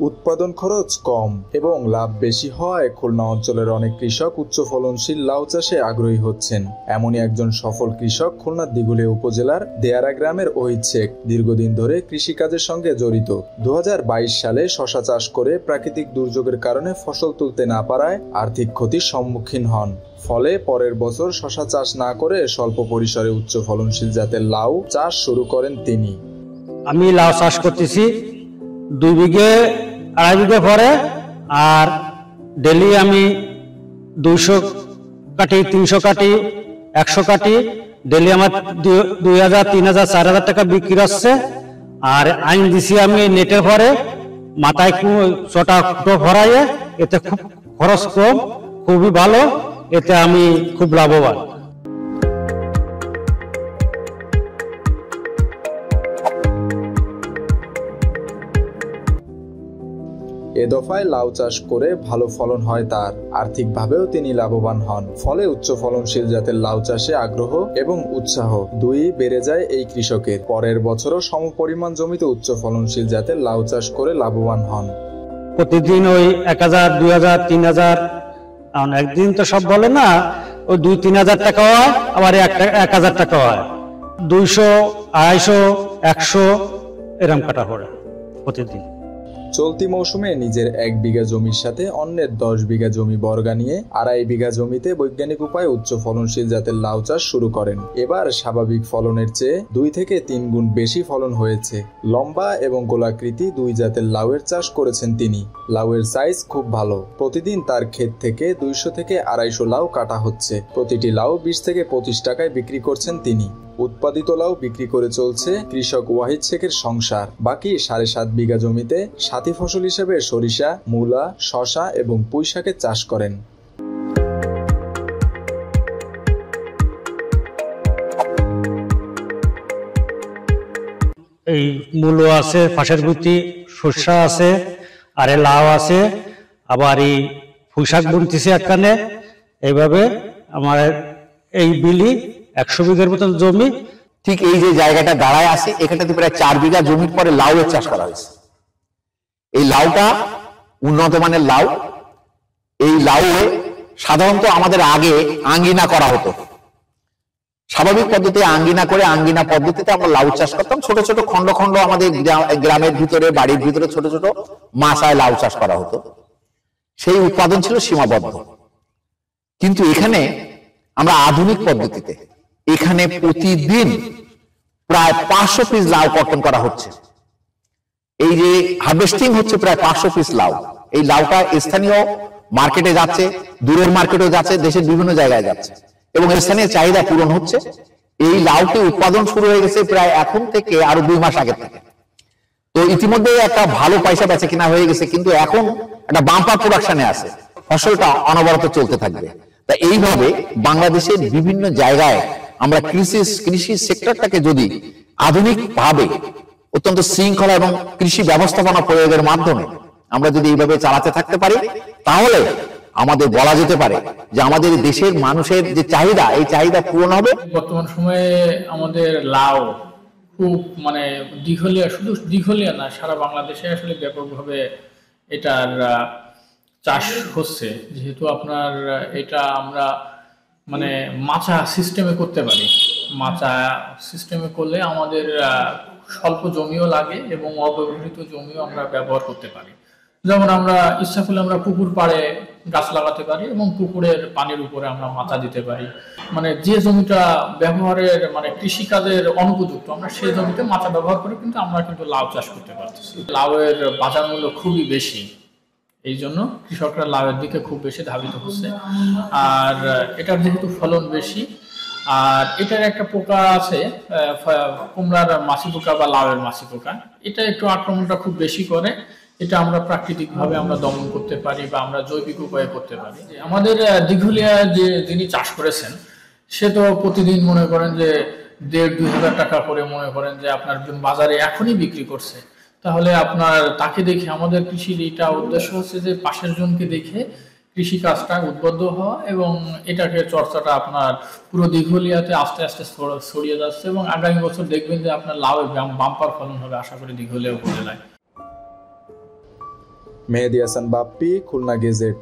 উৎপাদন খরচ কম এবং লাভ বেশি হওয়ায় খুলনা অঞ্চলের অনেক কৃষক উচ্চ ফলনশীল লাউ চাষে আগ্রহী হচ্ছেন। এমনই একজন সফল কৃষক খুলনার দিঘুলিয়া উপজেলার দেয়ারা গ্রামের ওহিদ শেখ। দীর্ঘদিন ধরে কৃষিকাজের সঙ্গে জড়িত। 2022 সালে শশা চাষ করে প্রাকৃতিক দুর্যোগের কারণে ফসল তুলতে না পারায় আর্থিক ক্ষতির সম্মুখীন হন। ফলে পরের বছর শশা চাষ না করে স্বল্প পরিসরে উচ্চ ফলনশীল জাতের লাউ চাষ শুরু করেন তিনি। আমি লাউ চাষ করতেছি 2 বিঘে 2.5 বিঘে পরে, আর ডেলি আমি 200 কাটি, 300 কাটি, 100 কাটি, ডেলি আমার 2000, 3000, 4000 টাকা বিক্রি হচ্ছে। আর আইন দিছি আমি নেটের পরে মাথায় ছোটা ফুটো ভরাইয়ে, এতে খুব খরচ কম, খুবই ভালো, এতে আমি খুব লাভবান। এ দফায় লাউ চাষ করে ভালো ফলন হয় তার। আর্থিকভাবেও তিনি লাভবান হন। ফলে উচ্চ ফলনশীল জাতের লাউ চাষে আগ্রহ এবং উৎসাহ দুই বেড়ে যায় এই কৃষকের। পরের বছরও সমপরিমাণ জমিতে উচ্চ ফলনশীল জাতের লাউ চাষ করে লাভবান হন। প্রতিদিন ওই 1000, 2000, 3000, একদিন তো সব বলে না, ওই 2-3 টাকা হয়, আবার 1000 টাকা হয়, 200, 250, 100 এরম কাটা পড়ে প্রতিদিন। চলতি মৌসুমে নিজের 1 বিঘা জমির সাথে অন্যের 10 বিঘা জমি বর্গা নিয়ে 2.5 বিঘা জমিতে বৈজ্ঞানিক উপায়ে উচ্চ ফলনশীল জাতের লাউ চাষ শুরু করেন। এবার স্বাভাবিক ফলনের চেয়ে 2 থেকে 3 গুণ বেশি ফলন হয়েছে। লম্বা এবং গোলাকৃতি 2 জাতের লাউয়ের চাষ করেছেন তিনি। লাউয়ের সাইজ খুব ভালো। প্রতিদিন তার ক্ষেত থেকে 200 থেকে 250 লাউ কাটা হচ্ছে। প্রতিটি লাউ 20 থেকে 25 টাকায় বিক্রি করছেন তিনি। উৎপাদিত লাউ বিক্রি করে চলছে কৃষক ওয়াহিদ শেখের সংসার। বাকি 7.5 বিঘা জমিতে সাথী ফসল হিসেবে সরিষা, মূলা, শশা এবং পুঁই শাকের চাষ করেন। এই মূলো আছে, ফাঁসের গুটি, সরষা আছে, আর লাউ আছে, আবার এই পুঁই শাক বুনতেছি একখানে। এইভাবে আমার এই বিলি 100 বিঘার মতন জমি। ঠিক এই যে জায়গাটা দাঁড়ায় আছে, এখানটাতে প্রায় 4 বিঘা জমির পরে লাউয়ের চাষ করা হয়েছে। এই লাউটা উন্নত মানের লাউ। এই লাউ সাধারণত আমাদের আগে আঙ্গিনা করা হতো। স্বাভাবিক পদ্ধতি আঙ্গিনা করে, আঙ্গিনা পদ্ধতিতে আমরা লাউ চাষ করতাম। ছোট ছোট খন্ড খন্ড আমাদের গ্রামের ভিতরে, বাড়ির ভিতরে ছোট ছোট মাচায় লাউ চাষ করা হতো। সেই উৎপাদন ছিল সীমাবদ্ধ। কিন্তু এখানে আমরা আধুনিক পদ্ধতিতে এখানে প্রতিদিন প্রায় 500 পিস লাউ কর্তন করা হচ্ছে। এই যে হারভেস্টিং হচ্ছে প্রায় 500 পিস লাউ। এই লাউটা স্থানীয় মার্কেটে যাচ্ছে, দূরের মার্কেটেও যাচ্ছে, দেশের বিভিন্ন জায়গায় যাচ্ছে এবং স্থানীয় চাহিদা পূরণ হচ্ছে। এই লাউটি উৎপাদন শুরু হয়ে গেছে প্রায় এখন থেকে আরো 2 মাস আগে থেকে। তো ইতিমধ্যে একটা ভালো পয়সা বেচা কিনা হয়ে গেছে, কিন্তু এখন একটা বাম্পার প্রোডাকশনে আছে। ফসলটা অনবরত চলতে থাকবে। তা এইভাবে বাংলাদেশের বিভিন্ন জায়গায় আমরা কৃষি সেক্টরটাকে যদি আধুনিক ভাবে অত্যন্ত শৃঙ্খলা এবং কৃষি ব্যবস্থাপনা প্রয়োগের মাধ্যমে আমরা যদি এইভাবে চালাতে থাকতে পারি, তাহলে আমাদের বলা যেতে পারে যে আমাদের দেশের মানুষের যে চাহিদা, এই চাহিদা পূরণ হবে। বর্তমান সময়ে আমাদের লাউ খুব দিঘলিয়া, শুধু দিঘলিয়া না, সারা বাংলাদেশে আসলে ব্যাপকভাবে এটার চাষ হচ্ছে। যেহেতু আপনার এটা আমরা মাচা সিস্টেমে করতে পারি। মাচা সিস্টেমে করলে আমাদের স্বল্প জমিও লাগে এবং অব্যবহৃত জমিও আমরা ব্যবহার করতে পারি। যেমন আমরা ইচ্ছা করলে আমরা পুকুর পাড়ে গাছ লাগাতে পারি এবং পুকুরের পানির উপরে আমরা মাচা দিতে পারি। যে জমিটা ব্যবহারের কৃষিকাজের অনুপযুক্ত, আমরা সেই জমিতে মাচা ব্যবহার করে কিন্তু আমরা লাউ চাষ করতে পারতেছি। লাউয়ের বাজার মূল্য খুবই বেশি, এই জন্য কৃষকরা লাউয়ের দিকে খুব বেশি ধাবিত হচ্ছে। আর এটার যেহেতু ফলন বেশি, আর এটার একটা পোকা আছে, কুমড়ার মাছি পোকা বা লাউয়ের মাছি পোকা, এটা একটু আক্রমণটা খুব বেশি করে। এটা আমরা প্রাকৃতিকভাবে আমরা দমন করতে পারি বা আমরা জৈবিক উপায়ে করতে পারি। আমাদের দিঘলিয়া যিনি চাষ করেছেন, সে তো প্রতিদিন মনে করেন যে 1,500-2 হাজার টাকা করে মনে করেন যে আপনার বাজারে এখনই বিক্রি করছে। তাহলে আপনার তাকে দেখে আমাদের কৃষির এটা উদ্দেশ্য হচ্ছে যে পাশের জনকে দেখে কৃষি কাজটা উদ্বুদ্ধ হওয়া এবং এটাকে চর্চাটা আপনার পুরো দিঘলিয়াতে আস্তে আস্তে ছড়িয়ে যাচ্ছে এবং আগামী বছর দেখবেন যে আপনার লাউয়ের বাম্পার ফলন হবে আশা করি দিঘলিয়া উপজেলায়। মেহেদী হাসান বাপ্পি, খুলনা গেজেট।